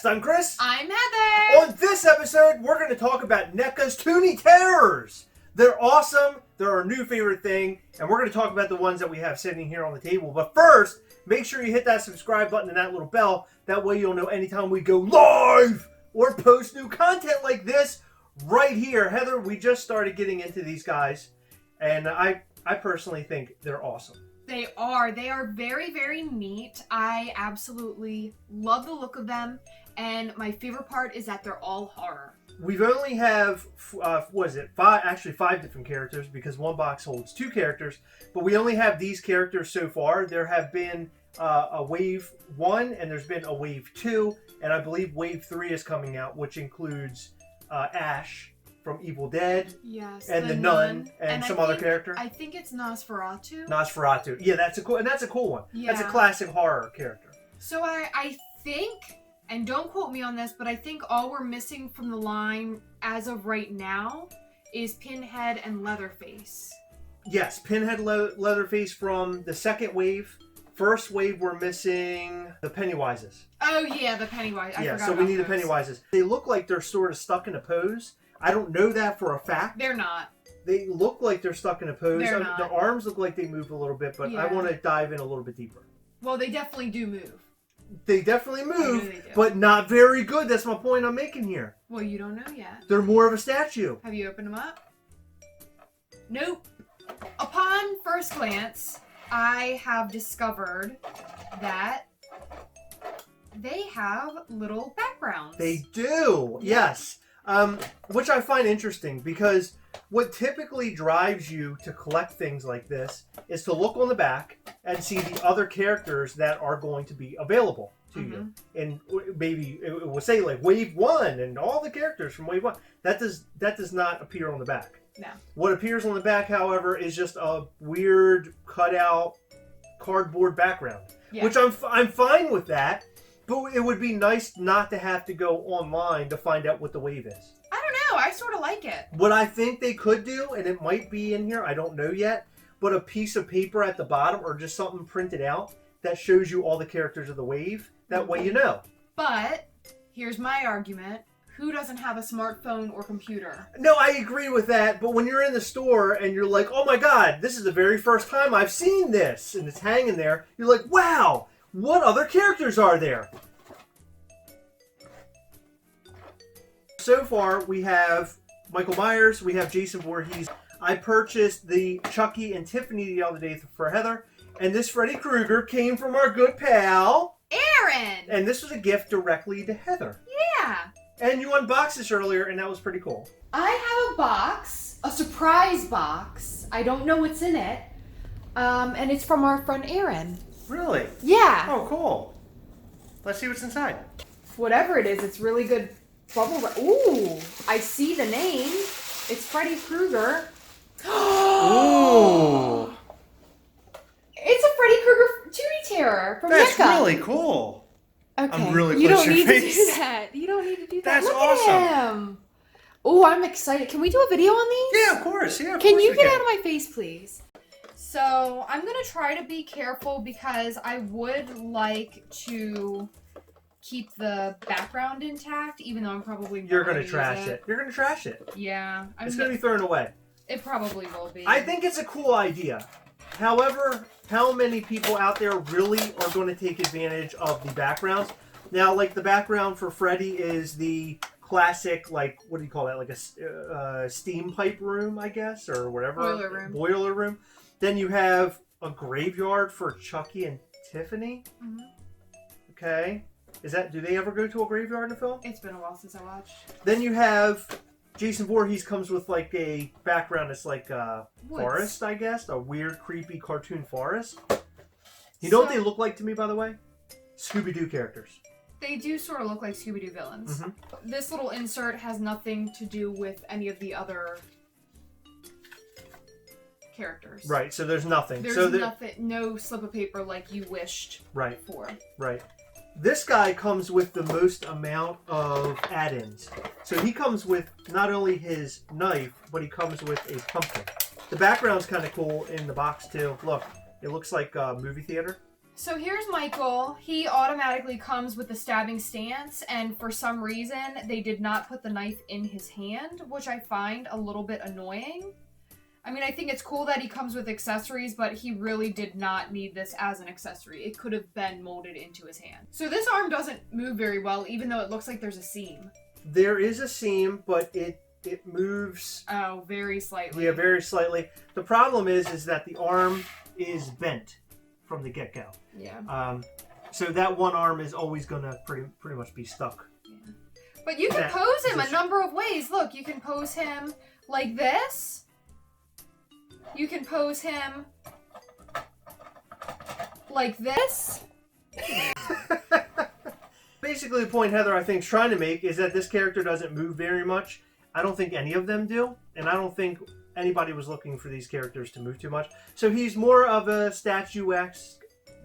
Gastlecast. I'm Chris. I'm Heather. On this episode, we're going to talk about Neca's Toony Terrors. They're awesome. They're our new favorite thing. And we're going to talk about the ones that we have sitting here on the table. But first, make sure you hit that subscribe button and that little bell. That way you'll know anytime we go live or post new content like this right here. Heather, we just started getting into these guys. And I personally think they're awesome. They are. They are very, very neat. I absolutely love the look of them. And my favorite part is that they're all horror. We've only have, five different characters because one box holds 2 characters. But we only have these characters so far. There have been a Wave 1 and there's been a Wave 2. And I believe Wave 3 is coming out, which includes Ash from Evil Dead. Yes. And the Nun and some other character. I think it's Nosferatu. Nosferatu. Yeah, that's a cool one. Yeah. That's a classic horror character. So I think, and don't quote me on this, but I think all we're missing from the line as of right now is Pinhead and Leatherface. Yes, Pinhead, Leatherface from the second wave. First wave, we're missing the Pennywises. Oh yeah, the Pennywise. I forgot so we need those. the Pennywises. They look like they're sort of stuck in a pose. I don't know that for a fact. They're not. They look like they're stuck in a pose. They're not. The arms look like they move a little bit, but Yeah. I want to dive in a little bit deeper. Well, they definitely do move. They definitely move, they do. but not very good. That's my point I'm making here. Well, you don't know yet. They're more of a statue. Have you opened them up? Nope. Upon first glance, I have discovered that they have little backgrounds. They do, yes. Which I find interesting because what typically drives you to collect things like this is to look on the back and see the other characters that are going to be available to you. And maybe it will say like Wave 1 and all the characters from Wave 1. That does not appear on the back. No. What appears on the back, however, is just a weird cutout cardboard background. Yeah. Which I'm fine with that. But it would be nice not to have to go online to find out what the wave is. I don't know. I sort of like it. What I think they could do, and it might be in here, I don't know yet, but a piece of paper at the bottom or just something printed out that shows you all the characters of the wave. That way you know. But here's my argument. Who doesn't have a smartphone or computer? No, I agree with that. But when you're in the store and you're like, oh my God, this is the very first time I've seen this. And it's hanging there. You're like, wow. What other characters are there? So far, we have Michael Myers, we have Jason Voorhees. I purchased the Chucky and Tiffany the other day for Heather, and this Freddy Krueger came from our good pal, Aaron! And this was a gift directly to Heather. Yeah. And you unboxed this earlier, and that was pretty cool. I have a box, a surprise box. I don't know what's in it. And it's from our friend Aaron. Really? Yeah. Oh, cool. Let's see what's inside. Whatever it is, it's really good bubble wrap. Ooh, I see the name. It's Freddy Krueger. Ooh. It's a Freddy Krueger Toony Terror from That's Neca. really cool. Okay. I'm really You don't your need face. to do that. You don't need to do that. That's Look awesome. At him. Oh, I'm excited. Can we do a video on these? Yeah, of course. Yeah, Can you get out of my face, please? So I'm going to try to be careful because I would like to keep the background intact, even though I'm probably not You're going to use trash it. You're going to trash it. Yeah. It's going to be thrown away. It probably will be. I think it's a cool idea. However, how many people out there really are going to take advantage of the backgrounds? Now, like the background for Freddy is the classic, like, what do you call that? Like a steam pipe room, I guess, or whatever. Boiler room. Boiler room. Then you have a graveyard for Chucky and Tiffany. Mm-hmm. Okay. Do they ever go to a graveyard in the film? It's been a while since I watched. Then you have Jason Voorhees comes with like a background that's like a forest, I guess. A weird, creepy cartoon forest. You know what they look like to me, by the way? Scooby-Doo characters. They do sort of look like Scooby-Doo villains. Mm-hmm. This little insert has nothing to do with any of the other characters. Right, so there's nothing. There's nothing, no slip of paper like you wished for. Right. This guy comes with the most amount of add-ins. So he comes with not only his knife, but he comes with a pumpkin. The background's kind of cool in the box too. Look, it looks like a movie theater. So here's Michael. He automatically comes with the stabbing stance, and for some reason, they did not put the knife in his hand, which I find a little bit annoying. I mean, I think it's cool that he comes with accessories, but he really did not need this as an accessory. It could have been molded into his hand. So this arm doesn't move very well, even though it looks like there's a seam. There is a seam, but it moves... Oh, very slightly. Yeah, very slightly. The problem is that the arm is bent from the get-go. Yeah. So that one arm is always going to pretty much be stuck. Yeah. But you can pose him a number of ways. Look, you can pose him like this. You can pose him like this. Basically, the point Heather, I think, is trying to make is that this character doesn't move very much. I don't think any of them do, and I don't think anybody was looking for these characters to move too much. So he's more of a statuesque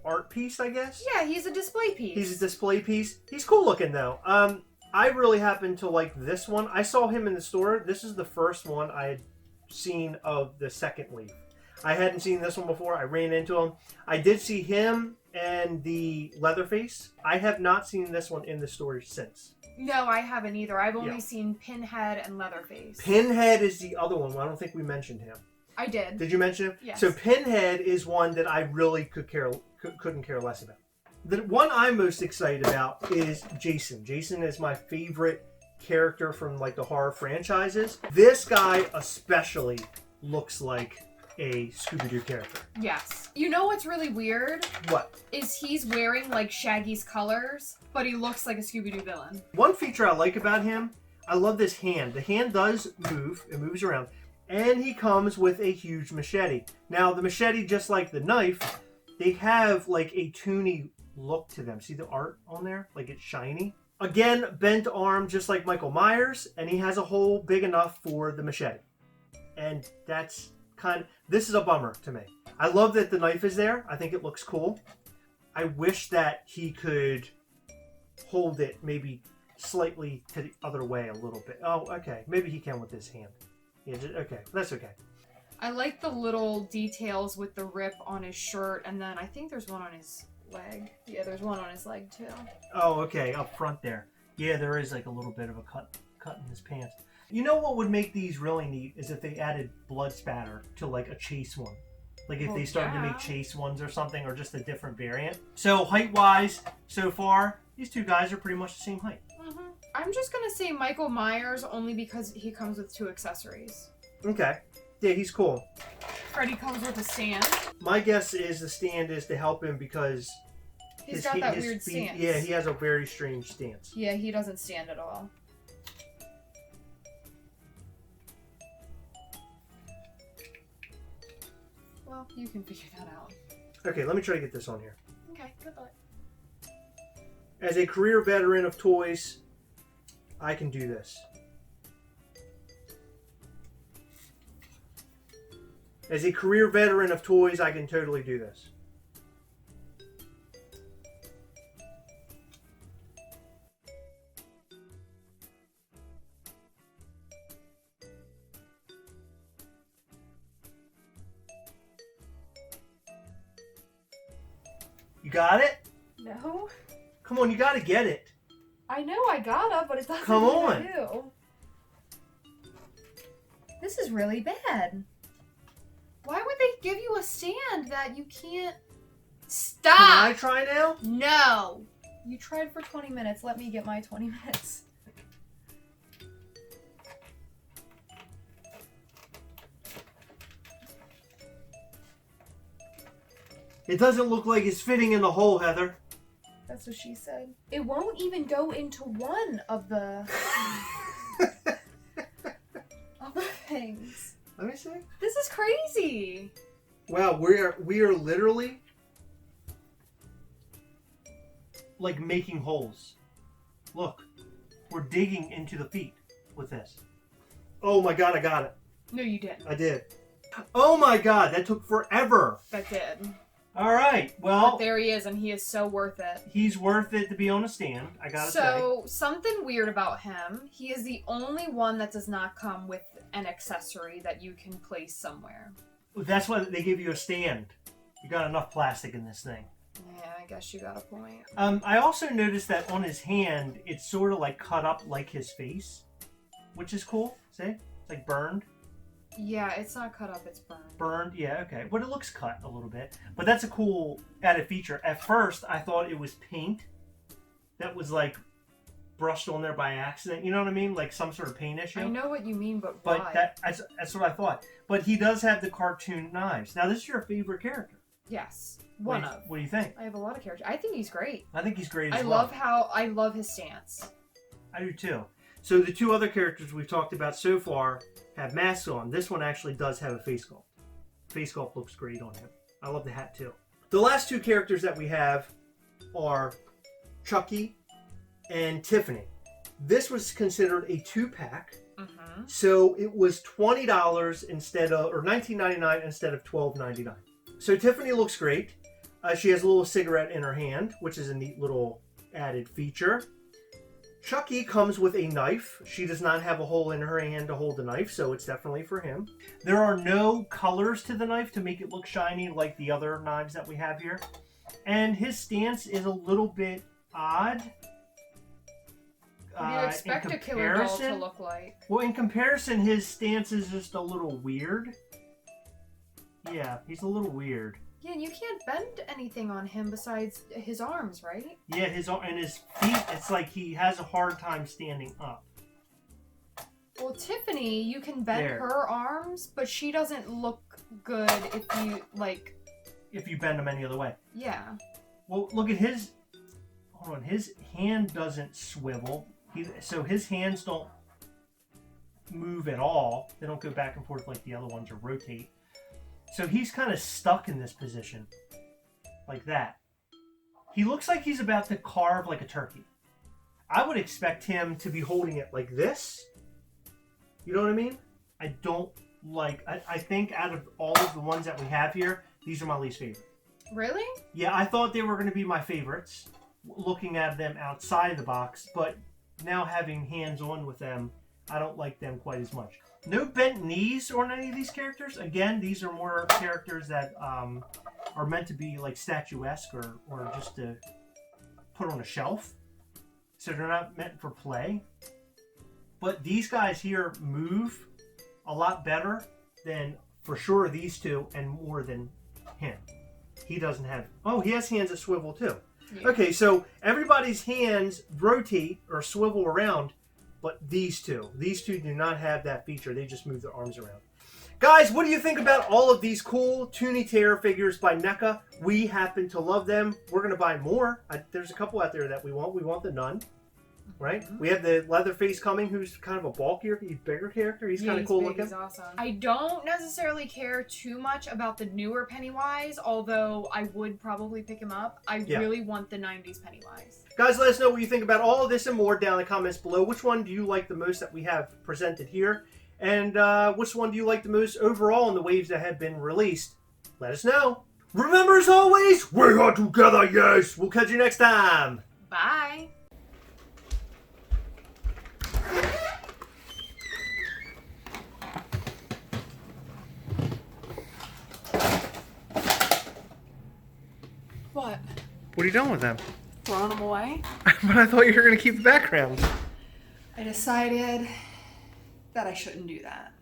art piece, I guess? Yeah, he's a display piece. He's a display piece. He's cool looking, though. I really happen to like this one. I saw him in the store. This is the first one I had seen of the second wave. I hadn't seen this one before. I ran into him. I did see him and the Leatherface. I have not seen this one in the store since. No, I haven't either. I've only seen Pinhead and Leatherface. Pinhead is the other one. I don't think we mentioned him. I did. Did you mention him? Yes. So Pinhead is one that I really couldn't care less about. The one I'm most excited about is Jason. Jason is my favorite character from like the horror franchises. This guy especially looks like a Scooby-Doo character. Yes. You know what's really weird? What? Is he's wearing like Shaggy's colors, but he looks like a Scooby-Doo villain. One feature I like about him, I love this hand. The hand does move. It moves around. And he comes with a huge machete. Now, the machete, just like the knife, they have like a toony look to them. See the art on there? Like it's shiny. Again, bent arm just like Michael Myers, and he has a hole big enough for the machete. And that's this is a bummer to me. I love that the knife is there. I think it looks cool. I wish that he could hold it maybe slightly to the other way a little bit. Oh, okay. Maybe he can with his hand. Yeah, okay. That's okay. I like the little details with the rip on his shirt, and then I think there's one on his leg. Yeah, there's one on his leg too. Oh, okay. Up front there. Yeah, there is like a little bit of a cut in his pants. You know what would make these really neat is if they added blood spatter to like a chase one. Like if they started to make chase ones or something, or just a different variant. So height-wise, so far, these two guys are pretty much the same height. Mm-hmm. I'm just going to say Michael Myers only because he comes with 2 accessories. Okay. Yeah, he's cool. Freddy comes with a stand. My guess is the stand is to help him because he's got that weird stance. Yeah, he has a very strange stance. Yeah, he doesn't stand at all. Well, you can figure that out. Okay, let me try to get this on here. Okay, good luck. As a career veteran of toys, I can do this. As a career veteran of toys, I can totally do this. You got it? No. Come on, you gotta get it. I know I gotta, but it doesn't Come on. do. This is really bad. Why would they give you a stand that you can't... Stop! Can I try now? No! You tried for 20 minutes. Let me get my 20 minutes. It doesn't look like it's fitting in the hole, Heather. That's what she said. It won't even go into one of the... of the things. Let me see. This is crazy. Wow, we are literally like making holes. Look, we're digging into the feet with this. Oh my god, I got it. No, you didn't. I did. Oh my god, that took forever. That did. All right, well, But there he is, and he is so worth it. he's worth it to be on a stand, I gotta say. So, something weird about him, he is the only one that does not come with an accessory that you can place somewhere. That's why they give you a stand. You got enough plastic in this thing. Yeah, I guess you got a point. I also noticed that on his hand, it's sort of like cut up like his face, which is cool. See? It's like burned. Yeah, it's not cut up, it's burned. Burned, yeah, okay. But it looks cut a little bit. But that's a cool added feature. At first, I thought it was paint that was like brushed on there by accident. You know what I mean? Like some sort of paint issue. I know what you mean, but why? But that's what I thought. But he does have the cartoon knives. Now, this is your favorite character. Yes. One of. What do you think? I have a lot of characters. I think he's great. I think he's great as well. I love his stance. I do too. So the two other characters we've talked about so far have masks on. This one actually does have a face sculpt. Face sculpt looks great on him. I love the hat too. The last two characters that we have are Chucky and Tiffany. This was considered a 2-pack. So it was $20 instead of, or $19.99 instead of $12.99. So Tiffany looks great. She has a little cigarette in her hand, which is a neat little added feature. Chucky comes with a knife. She does not have a hole in her hand to hold the knife, so it's definitely for him. There are no colors to the knife to make it look shiny like the other knives that we have here. And his stance is a little bit odd. What do you expect a killer doll to look like? Well, in comparison, his stance is just a little weird. Yeah, he's a little weird. Yeah, and you can't bend anything on him besides his arms, right? Yeah, his feet, it's like he has a hard time standing up. Well, Tiffany, you can bend her arms, but she doesn't look good if you, like... If you bend them any other way. Yeah. Well, look at his... Hold on, his hand doesn't swivel. So his hands don't move at all. They don't go back and forth like the other ones or rotate. So he's kind of stuck in this position. Like that. He looks like he's about to carve like a turkey. I would expect him to be holding it like this. You know what I mean? I don't like... I think out of all of the ones that we have here, these are my least favorite. Really? Yeah, I thought they were going to be my favorites, looking at them outside the box, but now having hands-on with them, I don't like them quite as much. No bent knees on any of these characters. Again, these are more characters that are meant to be like statuesque or just to put on a shelf. So they're not meant for play. But these guys here move a lot better than, for sure, these two, and more than him. He doesn't have... Oh, he has hands that swivel too. Yeah. Okay, so everybody's hands rotate or swivel around, but these two do not have that feature. They just move their arms around. Guys, what do you think about all of these cool Toony Terror figures by Neca? We happen to love them. We're going to buy more. There's a couple out there that we want. We want the nun. Right? We have the Leatherface coming, who's kind of a bulkier, bigger character. He's kind of cool looking. He's awesome. I don't necessarily care too much about the newer Pennywise, although I would probably pick him up. I really want the 90s Pennywise. Guys, let us know what you think about all of this and more down in the comments below. Which one do you like the most that we have presented here? And which one do you like the most overall in the waves that have been released? Let us know. Remember, as always, we are together, yes! We'll catch you next time. Bye. What? What are you doing with them? Throwing them away? But I thought you were going to keep the background. I decided that I shouldn't do that.